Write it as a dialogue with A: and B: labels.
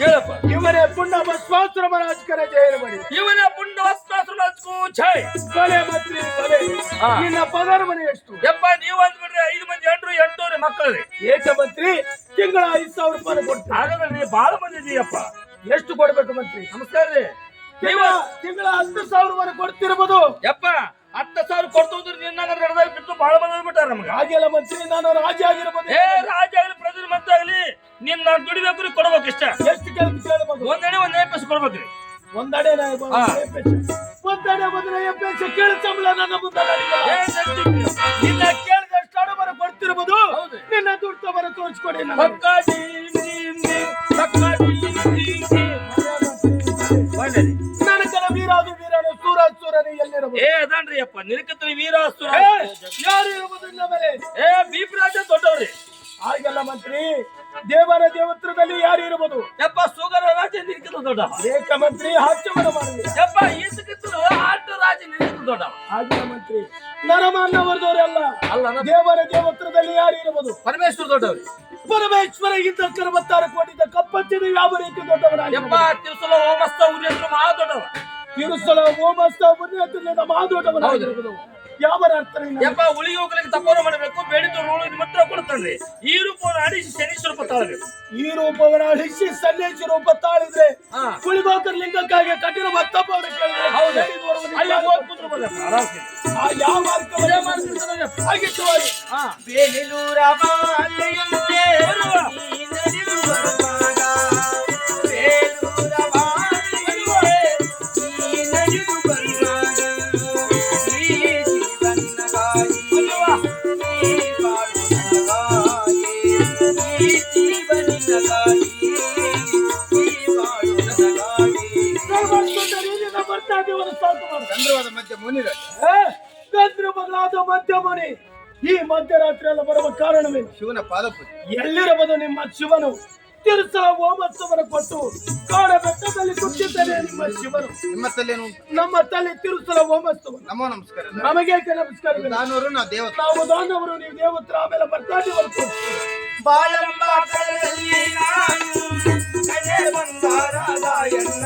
A: ಹೇಳಪ್ಪ.
B: ಇವನೇ ಪುಂಡ ಭಸ್ಮಾಸುರ ಮಹಾರಾಜಕರ ಜಯರಬಡಿ.
A: ಇವನ ಪುಂಡ ಭಸ್ಮಾಸುರಕ್ಕೂ ಜೈ.
B: ಕೊಲೆ ಮಂತ್ರಿ ಕೊಲೆ. ನಿನ್ನ ಪಗಾರ ಮನೆ ಎಷ್ಟು?
A: ಯಪ್ಪ ನೀವು ಅಂದ್ಬಿಟ್ರೆ 5 ಮಂದಿ ಹೆಂಡ್ರು 8 ಮಕ್ಕಳು.
B: ಏಕ ಮಂತ್ರಿ ತಿಂಗಳ 5,000 ರೂಪಾಯಿ ಕೊಡ್ತಾರೆ.
A: ಹಾಗಾದ್ರೆ ಬಹಳ ಮಂದಿ ಇದೀಯಪ್ಪ.
B: ಎಷ್ಟು ಕೊಡ್ಬೇಕು ಮಂತ್ರಿ?
A: ನಮಸ್ಕಾರ ರೀ.
B: ತಿಂಗಳ 10,000 ರೂಪಾಯಿ ಕೊಡ್ತಿರ್ಬೋದು.
A: ಯಪ್ಪ 10,000 ಕೊಡ್ತೋದ್ರೆ ನಿನ್ನ ನಡೆದಾಗ ಬಿಟ್ಟು ಬಹಳ ಮಂದಿ ಬಿಟ್ಟಾರ ನಮ್ಗೆ.
B: ಹಾಗೆಲ್ಲ ಮಂತ್ರಿ ನಾನು ರಾಜ ಆಗಿರ್ಬೋದು.
A: ರಾಜ ಆಗಲಿ ಪ್ರಧಾನ ಮಂತ್ರಿ ಆಗಲಿ ನಿನ್ನ ದುಡಿಬೇಕು ಕೊಡ್ಬೇಕು ಇಷ್ಟ.
B: ಎಷ್ಟು ಕೆಲಸ ಕೇಳಬಹುದು?
A: ಒಂದೆಡೆ 1 ಪೈಸೆ ಕೊಡ್ಬೇಕ್ರಿ.
B: ಒಂದಡೆ ಒಂದಡೆ ಬಂದ್ರೆ ಪೈಸೆ ಕೇಳ ಸಂಬಳ ನನ್ನ ಮುಂದೆ ನಿನ್ನ ಕೇಳಿದಷ್ಟು ಹಣ ಕೊಡ್ತಿರ್ಬೋದು. ನಿನ್ನ ದುಡ್ಡು ಬರ ತೋರಿಸ್ಕೊಡಿ. ನನಗನ ವೀರಾದು ವೀರನು ಸೂರಜ್ ಸೂರನು ಎಲ್ಲಿರಬಹುದು?
A: ಅದನ್ರಿ ಅಪ್ಪ ನಿರಕತ್ರಿ ವೀರಾಸುರ
B: ಯಾರು ಇರಬಹುದು ಇಲ್ಲ ಮೇಲೆ?
A: ಬೀಪ್ರಾಜ ದೊಡ್ಡವ್ರಿ.
B: ಹಾಗೆಲ್ಲ ಮಂತ್ರಿ ದೇವರ ದೇವತ್ರದಲ್ಲಿ ಯಾರು ಇರಬಹುದು?
A: ಯಪ್ಪ ಸುಗರ ರಾಜ ನಿರಕತ ದೊಡ್ಡವ.
B: ಏಕ ಮಂತ್ರಿ ಹಾಸ್ಯವನ ಮಾಡಲಿ.
A: ಯಪ್ಪ ಈತಕಿತ್ತು ಆಟ ರಾಜ ನಿರಕತ ದೊಡ್ಡವ.
B: ಹಾಗೆಲ್ಲ ಮಂತ್ರಿ ನರಮಾನ್ನವರದವರೆಲ್ಲ ಅಲ್ಲ. ದೇವರ ದೇವತ್ರದಲ್ಲಿ ಯಾರು ಇರಬಹುದು?
A: ಪರಮೇಶ್ವರ ದೊಡ್ಡವ್ರಿ.
B: ಪರಮೇಶ್ವರ ಇಂದ 46 ಕೋಟಿ ಕಪ್ಪಚ್ಚಿದ ಯಾವ ರೀತಿ ದೊಡ್ಡವರಾಗಿ?
A: ಯಪ್ಪ ತಿರುಸಲ ಓಮಸ್ತ ಉರಿಯಂದ್ರು ಮಹಾ ದೊಡ್ಡವ.
B: ತಿರುಸಲ ಓಮಸ್ತ ಉರಿಯಂತ್ರ ಮಹಾ ದೊಡ್ಡವರಾಗಿರಬಹುದು. ಯಾವ ಅರ್ಥ?
A: ಯಪ್ಪ ಉಳಿಗೆ ಹೋಗ್ಲಿಕ್ಕೆ ತಪೋರ ಮಾಡಬೇಕು. ಬೇಡಿದವರು ಮಾತ್ರ ಕೊಡ್ತಾನ್ರಿ. ಈ ರೂಪವನ್ನು ಆಡಿಸಿ ಶನೀಶ್ವರ ರೂಪ ತಾಳಬೇಕು.
B: ಈ ರೂಪವನ್ನು ಅಳಿಸಿ ಸನ್ಯಾಸಿ ರೂಪ ತಾಳಿದ್ರೆ ಕುಳಿಗೋಕರ್ ಲಿಂಗಕ್ಕಾಗಿ ಕಠಿಣ ಮತ್ತಪ್ಪವನ್ನು ಕೇಳಿದ್ರೆ ಯಾವ ಮಧ್ಯ ಮುನಿ. ಈ ಮಧ್ಯರಾತ್ರಿ ಎಲ್ಲ ಬರುವ ಕಾರಣವೇನು?
C: ಶಿವನ ಪಾದಪೂಜೆ.
B: ಎಲ್ಲಿರಬಹುದು ನಿಮ್ಮ ಶಿವನು? ತಿರುಸಲ ಹೋಮೋತ್ಸವನ ಕೊಟ್ಟು ಕಾಡ ಬೆಟ್ಟದಲ್ಲಿ ಕೊಟ್ಟಿದ್ದೇನೆ ನಿಮ್ಮ ಶಿವನು.
C: ನಿಮ್ಮ ತಲೆನು?
B: ನಮ್ಮ ತಲೆ ತಿರುಸಲ ಹೋಮೋತ್ಸವ.
C: ನಮೋ ನಮಸ್ಕಾರ.
B: ನಮಗೆ ನಮಸ್ಕಾರ.
C: ದಾನವರು ನಾವು ದೇವತೆ.
B: ನಾವು ದಾನವರು ನೀವು ದೇವತ್ರ. ಆಮೇಲೆ ಬರ್ತಾನೆ ಹೊರತು
A: ಬಾಳಂಬ ಕಳೆಯಲ್ಲಿ ನಾನು ಕಡೆ ಬಂಗಾರದ ಎನ್ನ